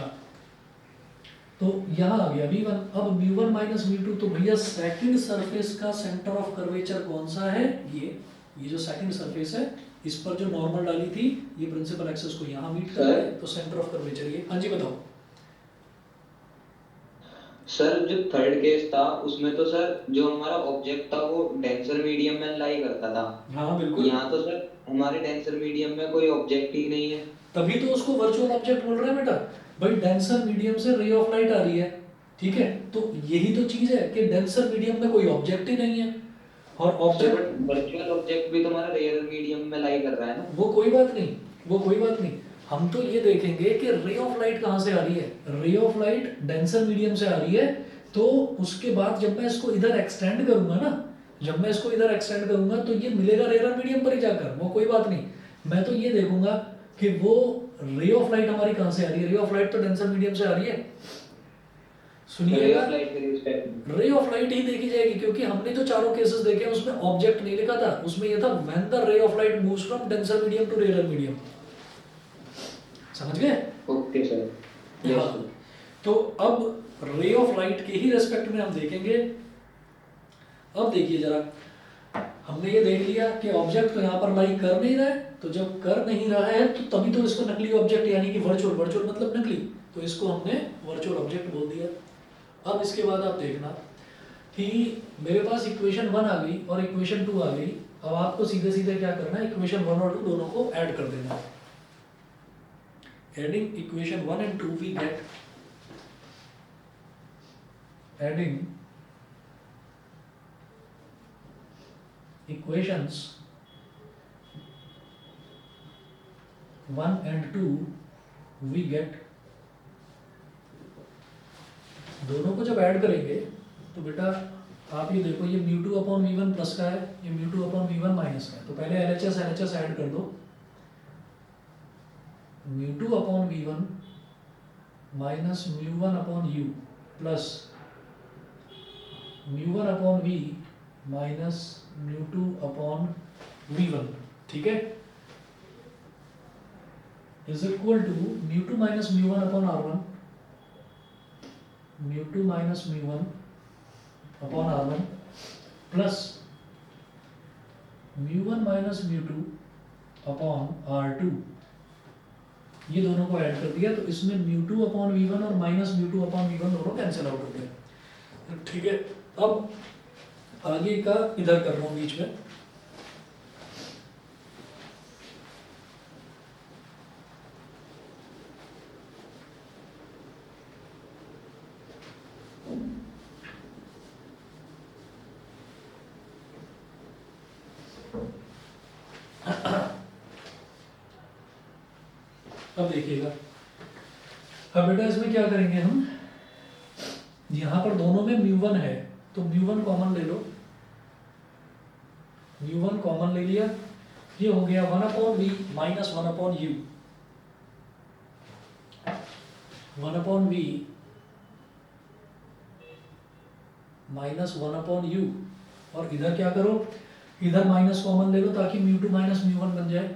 तो यहाँ आ गया V1। अब μ1 माइनस μ2, तो भैया सेकंड सरफेस का सेंटर ऑफ कर्वेचर कौन सा है, ये जो सेकंड सरफेस है इस पर जो नॉर्मल डाली थी ये प्रिंसिपल एक्सिस को यहाँ मीट कर रहा है, तो सेंटर ऑफ कर्वेचर ये। हाँ जी बताओ सर। जो थर्ड केस था उसमें तो सर जो हमारा ऑब्जेक्ट था वो डेंसर मीडियम में लाई करता था। हाँ बिल्कुल, यहाँ तो सर हमारे डेंसर मीडियम में कोई ऑब्जेक्ट ही नहीं है, तभी तो उसको वर्चुअल ऑब्जेक्ट बोल रहे हैं बेटा। भाई डेंसर मीडियम से रे ऑफ लाइट आ रही है, ठीक है, तो यही तो चीज है कि डेंसर मीडियम में कोई ऑब्जेक्ट ही नहीं है, और ऑब्जेक्ट वर्चुअल ऑब्जेक्ट भी तुम्हारा रेयर मीडियम में लाई कर रहा है ना। वो कोई बात नहीं, वो कोई बात नहीं। हम तो ये देखेंगे कि रे ऑफ लाइट कहाँ से आ रही है। रे ऑफ लाइट डेंसर मीडियम से आ रही है, तो उसके बाद जब मैं इसको इधर एक्सटेंड करूंगा ना, जब मैं इसको इधर एक्सटेंड करूंगा तो ये मिलेगा रेयर मीडियम पर ही जाकर, वो कोई बात नहीं। मैं तो ये देखूंगा कि वो रे ऑफ लाइट हमारी कहाँ से आ रही है। रे ऑफ लाइट तो डेंसर मीडियम से आ रही है। सुनिएगा, रे ऑफ लाइट ही देखी जाएगी, क्योंकि हमने जो चारों केसेस देखे हैं उसमें ऑब्जेक्ट नहीं लिखा था, उसमें ये था when the ray of light moves from denser medium to rare medium. समझ गए? Okay sir. हाँ, तो अब रे ऑफ लाइट के ही रेस्पेक्ट में हम देखेंगे। अब देखिए जरा, हमने ये देख लिया कि ऑब्जेक्ट तो यहाँ पर लाई कर नहीं रहा है, तो जब कर नहीं रहा है तो तभी तो इसको नकली ऑब्जेक्ट यानी कि वर्चुअल मतलब नकली, तो इसको हमने वर्चुअल ऑब्जेक्ट बोल दिया। अब इसके बाद आप देखना कि मेरे पास इक्वेशन 1 आ गई और इक्वेशन 2 आ गई। अब आपको सीधे सीधे क्या करना है, इक्वेशन 1 और 2 दोनों को ऐड कर देना है। Adding equation 1 and 2 we get, adding equations 1 and 2 we get, दोनों को जब ऐड करेंगे तो बेटा आप ये देखो, ये μ2/v1 प्लस का है, ये μ2/v1 माइनस का है, तो पहले LHS ऐड कर दो। μ2/v1 minus μ1/u plus μ1/v minus μ2/v1, ठीक है, is equal to μ2 minus μ1/r1, μ2 minus μ1/r1 plus μ1 minus μ2/r2। ये दोनों को ऐड कर दिया तो इसमें μ2/v1 और माइनस μ2/v1 दोनों कैंसिल आउट हो गए। ठीक है, अब आगे का इधर कर रहा हूँ बीच में। अब देखिएगा, अब बेटा इसमें क्या करेंगे हम, यहाँ पर दोनों में म्यू1 है तो म्यू1 कॉमन ले लो, म्यू1 कॉमन ले लिया, ये हो गया 1/v minus 1/u, 1/v minus 1/u। और इधर क्या करो, इधर माइनस कॉमन ले लो ताकि म्यू2 माइनस म्यू1 बन जाए।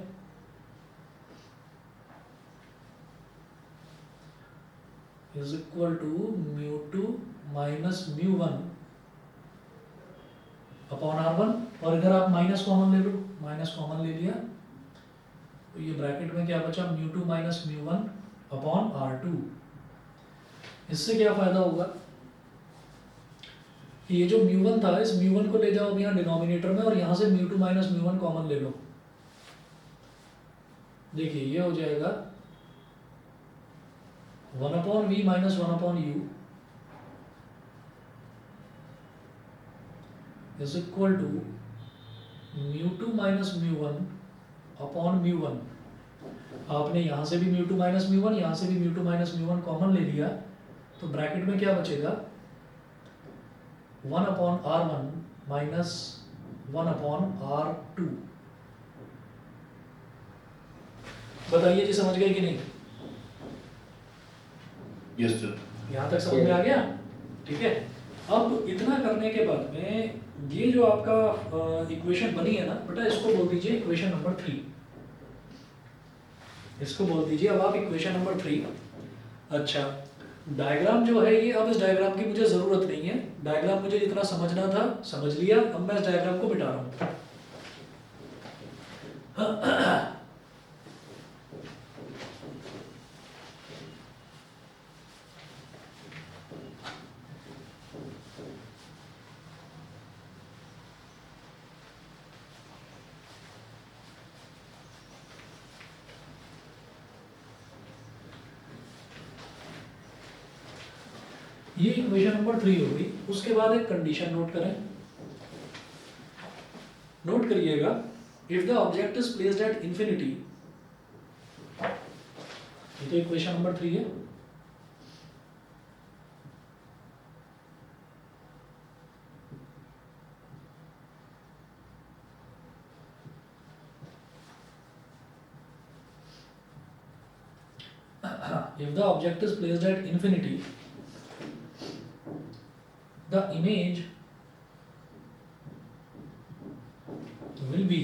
इज इक्वल टू म्यू2 माइनस म्यू1 अपॉन r1। और इधर आप माइनस कॉमन ले लो, माइनस कॉमन ले लिया तो ये ब्रैकेट में क्या बचा, म्यू2 माइनस म्यू1 अपॉन r2। इससे क्या फायदा होगा कि ये जो म्यू1 था, इस म्यू1 को ले जाओ अब यहाँ डिनोमिनेटर में और यहाँ से म्यू2 माइनस म्यू1 कॉमन ले लो। देखिए ये हो जाएगा 1/v minus 1/u is equal to म्यू2 माइनस म्यू1 अपॉन म्यू1। आपने यहाँ से भी म्यू2 माइनस म्यू1, यहाँ से भी म्यू2 माइनस म्यू1 कॉमन ले लिया तो ब्रैकेट में क्या बचेगा, 1/r1 माइनस 1/r2। बताइए जी समझ गए कि नहीं? Yes sir. यहाँ तक समझ में आ गया? ठीक है। अब इतना करने के बाद में ये जो आपका इक्वेशन बनी है ना बेटा, इसको बोल दीजिए इक्वेशन नंबर 3। इसको बोल दीजिए अब आप इक्वेशन नंबर 3। अच्छा, डायग्राम जो है ये, अब इस डायग्राम की मुझे ज़रूरत नहीं है, डायग्राम मुझे जितना समझना था समझ लिया, अब मैं इस डायग्राम को मिटा रहा हूँ। ये इक्वेशन नंबर 3 हो गई। उसके बाद एक कंडीशन नोट करें, नोट करिएगा, if the object is placed at infinity, ये तो इक्वेशन नंबर 3 है। If the object is placed at infinity, the image will be,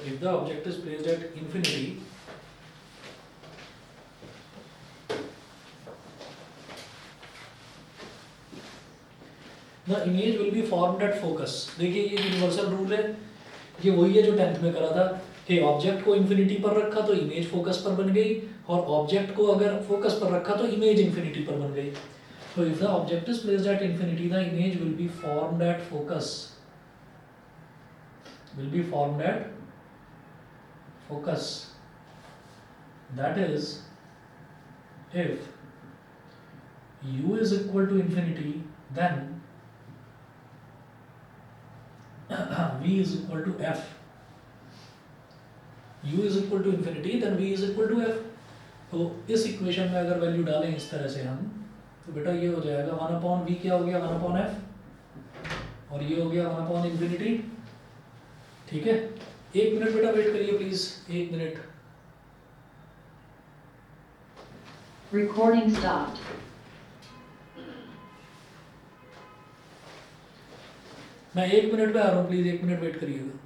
if the object is placed at infinity, the image will be formed at focus। देखिए ये यूनिवर्सल रूल है, ये वही है जो 10th में करा था कि ऑब्जेक्ट को इन्फिनिटी पर रखा तो इमेज फोकस पर बन गई, और ऑब्जेक्ट को अगर फोकस पर रखा तो इमेज इन्फिनिटी पर बन गई। तो if the object is placed at infinity, the image will be formed at focus, will be formed at focus. That is if u is equal to infinity, then v is equal to f। u is equal to infinity, then v is equal to f। तो इस इक्वेशन में अगर वैल्यू डालें इस तरह से हम, तो बेटा ये हो जाएगा 1/v, क्या हो गया 1/f, और ये हो गया 1/infinity। ठीक है, 1 मिनट बेटा वेट करिए प्लीज, 1 मिनट। Recording stopped. मैं 1 मिनट में आ रहा हूँ, प्लीज 1 मिनट वेट करिएगा।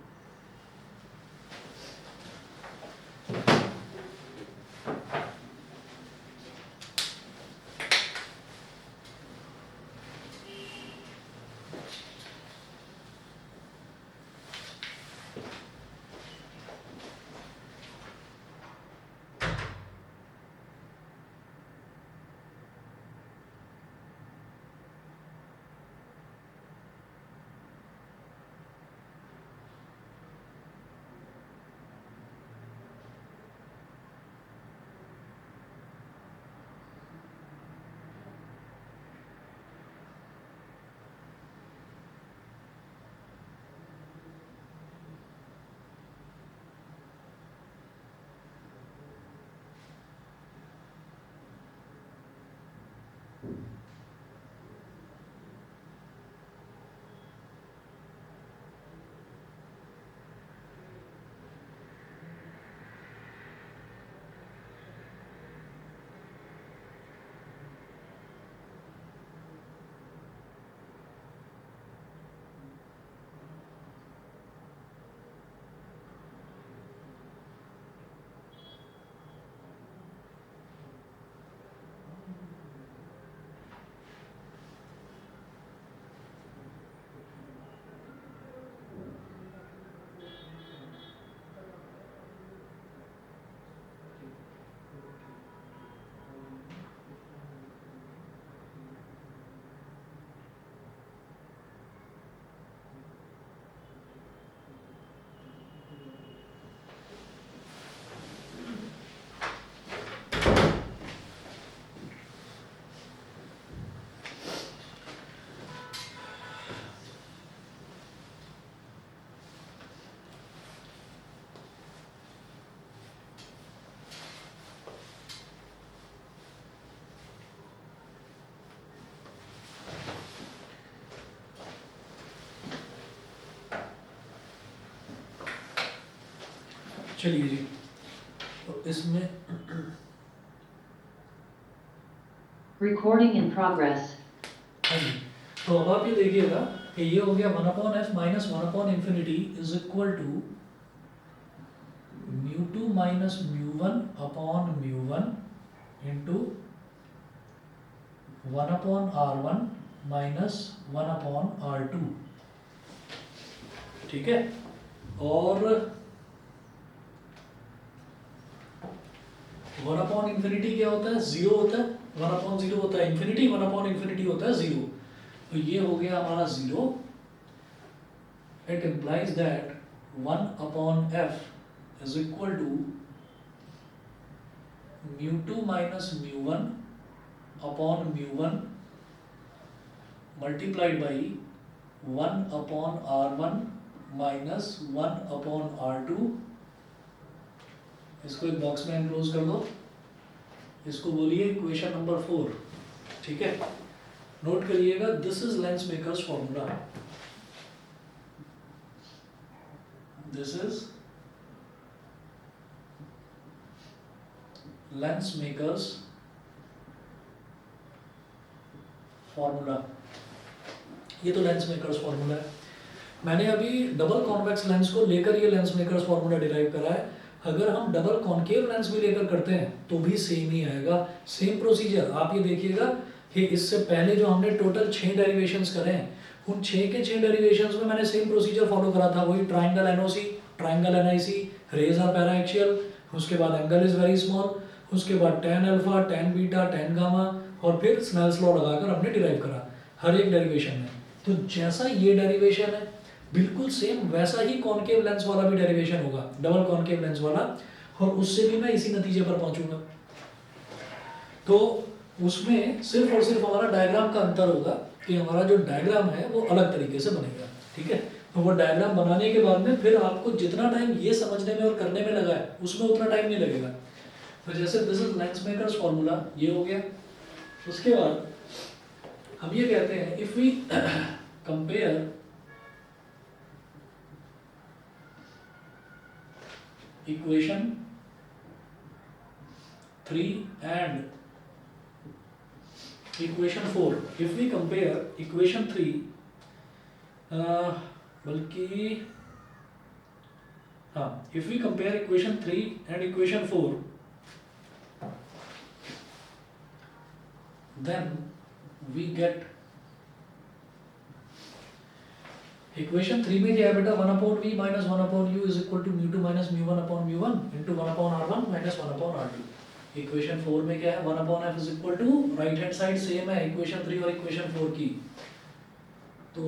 चलिए जी, तो इसमें Recording in progress. हाँ जी, तो अब आप ये देखिएगा कि ये हो गया 1/f minus 1/infinity is equal to μ2 minus μ1 upon μ1 into 1/r1 minus 1/r2, ठीक है। और 1/infinity क्या होता है, 0 होता है, 1/0 होता है infinity, 1/infinity होता है 0, तो ये हो गया हमारा 0। It implies that 1/f is equal to μ2 minus μ1 upon μ1 multiplied by 1/r1 minus 1/r2। इसको एक बॉक्स में एनक्लोज कर दो, इसको बोलिए इक्वेशन नंबर 4, ठीक है। नोट करिएगा, this is lens makers formula, this is lens makers formula. ये तो लेंस मेकर्स फॉर्मूला है। मैंने अभी डबल कॉन्वेक्स लेंस को लेकर ये लेंस मेकर्स फॉर्मूला डिराइव करा है। अगर हम डबल कॉन्केव लेंस भी लेकर करते हैं तो भी सेम ही आएगा, सेम प्रोसीजर। आप ये देखिएगा कि इससे पहले जो हमने टोटल 6 डेरिवेशंस करे हैं, उन 6 के 6 डेरिवेशंस में मैंने सेम प्रोसीजर फॉलो करा था। वही triangle NOC, triangle NIC, rays are paraxial, उसके बाद एंगल इज वेरी स्मॉल, उसके बाद tan alpha, tan beta, tan gamma, और फिर स्नेल्स लॉ लगाकर हमने डिराइव करा हर एक डेरिवेशन में। तो जैसा ये डेरिवेशन है बिल्कुल सेम वैसा ही कॉन्केव लेंस वाला भी डेरिवेशन होगा, डबल कॉन्केव लेंस वाला, और उससे भी मैं इसी नतीजे पर पहुंचूंगा। तो उसमें सिर्फ और सिर्फ हमारा डायग्राम का अंतर होगा कि हमारा जो डायग्राम है वो अलग तरीके से बनेगा, ठीक है। तो वो डायग्राम बनाने के बाद में फिर आपको जितना टाइम ये समझने में और करने में लगा है उसमें उतना टाइम नहीं लगेगा। तो जैसे this is lens makers formula, ये हो गया। उसके बाद हम ये कहते हैं if we compare equation 3 and equation 4, if we compare equation 3 बल्कि हाँ, if we compare equation 3 and equation 4, then we get equation 3 में क्या है बेटा, 1/v minus 1/u is equal to μ2 minus μ1 upon μ1 into 1/r1 minus 1/r2। Equation 4 में क्या है, 1/f is equal to, right hand side same है इक्वेशन 3 और इक्वेशन 4 की, तो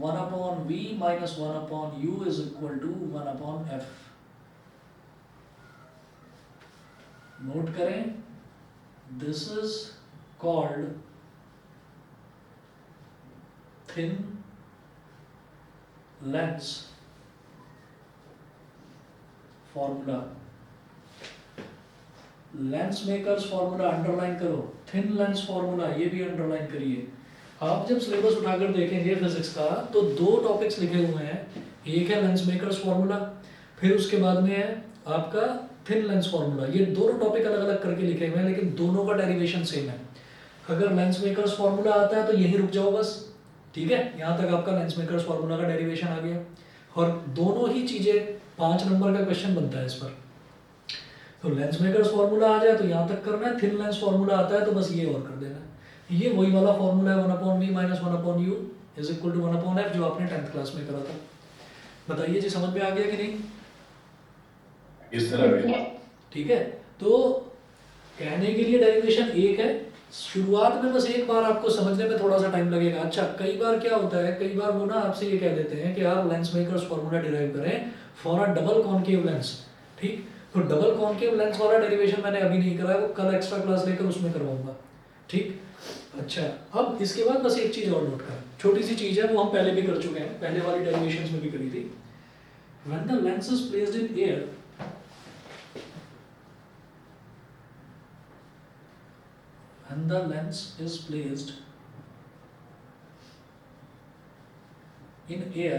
1/v minus 1/u is equal to 1/f। Note करें, this is called thin lens formula. Lens makers formula underline करो, थिन लेंस फॉर्मूला ये भी अंडरलाइन करिए। आप जब सिलेबस उठाकर देखेंगे फिजिक्स का तो 2 टॉपिक्स लिखे हुए हैं, एक है लेंस मेकर्स फॉर्मूला, फिर उसके बाद में है आपका थिन लेंस फॉर्मूला। ये दोनों टॉपिक अलग अलग करके लिखे हुए हैं लेकिन दोनों का डेरिवेशन सेम है। अगर लेंस मेकर्स फॉर्मूला आता है तो यही रुक जाओ बस, ठीक है। यहाँ तक आपका लेंस मेकर्स फॉर्मूला का डेरिवेशन आ गया, और दोनों ही चीजें 5 नंबर का क्वेश्चन बनता है इस पर। तो लेंस मेकर्स फॉर्मूला आ जाए तो यहाँ तक करना है, थिन लेंस फॉर्मूला आता है तो बस ये और कर देना है। ये वही वाला फॉर्मूला है 1/v minus 1/u is equal to 1/f जो आपने 10th क्लास में करा था। बताइए जी, समझ में आ गया कि नहीं? इस तरह भी ठीक है। तो कहने के लिए डेरिवेशन एक है, शुरुआत में बस एक बार आपको समझने में थोड़ा सा टाइम लगेगा। अच्छा, कई बार क्या होता है, कई बार वो ना आपसे ये कह देते हैं कि आप लेंस मेकर्स फॉर्मूला डिराइव करें for a double concave lens, ठीक। तो डबल कॉन्केव लेंस वाला डेरिवेशन मैंने अभी नहीं करा है, वो कल एक्स्ट्रा क्लास लेकर उसमें करवाऊंगा, ठीक। अच्छा, अब इसके बाद बस एक चीज और नोट करें, छोटी सी चीज है, वो हम पहले भी कर चुके हैं, पहले वाली डेरिवेशंस में भी करी थी। When the lens is placed in air, when the lens is placed in air,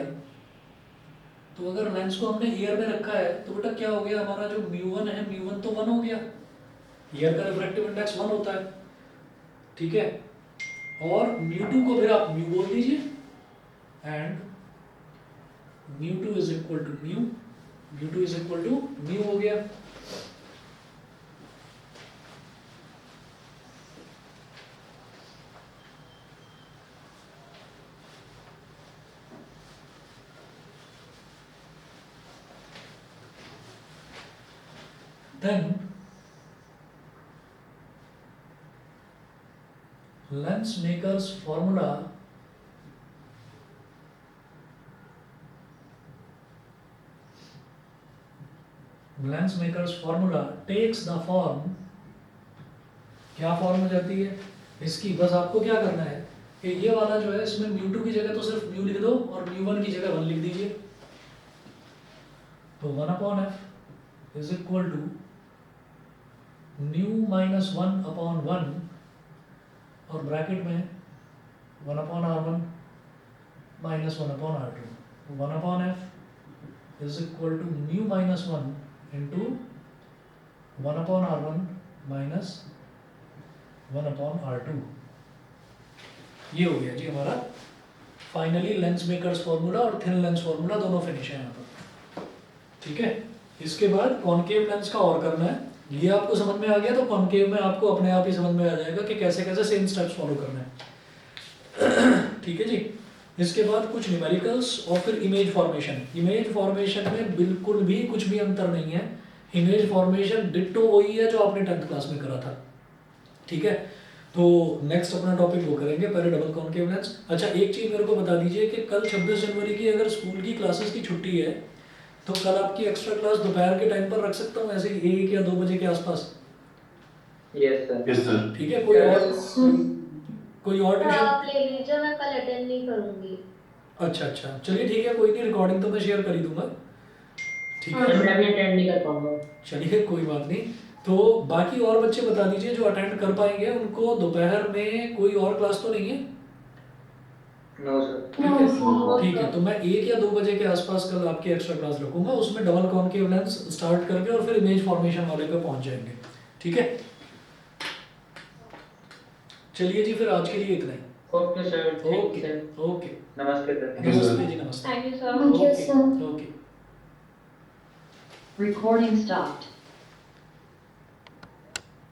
तो अगर लेंस को हमने ईयर में रखा है तो बेटा क्या हो गया, हमारा जो म्यू 1 है, म्यू 1 तो 1 हो गया, ईयर का रिफ्रैक्टिव इंडेक्स 1 होता है, ठीक है। और म्यू 2 को फिर आप म्यू बोल दीजिए, and mu 2 is equal to mu 2 is equal to mu हो गया। Then lens maker's formula takes the form, क्या फॉर्म हो जाती है इसकी, बस आपको क्या करना है कि ये वाला जो है इसमें म्यू 2 की जगह तो सिर्फ म्यू लिख दो और म्यू 1 की जगह 1 लिख दीजिए। तो 1/f is equal to mu minus 1/1 और ब्रैकेट में 1/r1 minus 1/r2। 1/f is equal to mu minus 1 into 1/r1 minus 1/r2। ये हो गया जी हमारा फाइनली लेंस मेकर्स फॉर्मूला और थिन लेंस फॉर्मूला दोनों फिनिश है यहाँ पर, ठीक है। इसके बाद कॉनकेव लेंस का और करना है, ये आपको समझ में आ गया तो कॉनकेव में आपको अपने आप ही समझ में आ जाएगा कि कैसे कैसे सेम स्टेप्स फॉलो करना है, ठीक है जी। इसके बाद कुछ न्यूमेरिकल्स और फिर इमेज फॉर्मेशन। इमेज फॉर्मेशन में बिल्कुल भी कुछ भी अंतर नहीं है, इमेज फॉर्मेशन डिट्टो वही है जो आपने 10th क्लास में करा था, ठीक है। तो नेक्स्ट अपना टॉपिक वो करेंगे, पहले डबल कॉनकेव लेंस। अच्छा एक चीज़ मेरे को बता दीजिए कि कल 26 जनवरी की अगर स्कूल की क्लासेस की छुट्टी है तो कल आपकी एक्स्ट्रा क्लास दोपहर के टाइम पर रख सकता हूँ, ऐसे 1 या 2 बजे के आसपास? Yes sir. Yes sir. ठीक है। कोई और ट्यूशन आप ले लीजिए, मैं कल अटेंड नहीं करूंगी। अच्छा चलिए ठीक है, कोई नहीं, रिकॉर्डिंग तो मैं शेयर कर ही दूंगा, ठीक है। मैं भी अटेंड नहीं कर पाऊंगा। चलिए कोई बात नहीं। तो बाकी और बच्चे बता दीजिए जो अटेंड कर पाएंगे, उनको दोपहर में कोई और क्लास तो नहीं है? No sir. ठीक है, तो मैं 1 या 2 बजे के आसपास कल आपकी एक्स्ट्रा क्लास रखूंगा, उसमें डबल कॉनकेव लेंस स्टार्ट करके और फिर इमेज फॉर्मेशन वाले पे पहुंच जाएंगे, ठीक है। चलिए जी, फिर आज के लिए इतना ही। ओके सर, ओके ओके, नमस्ते सर। नमस्ते जी, नमस्ते। Thank you sir. Okay. Recording stopped.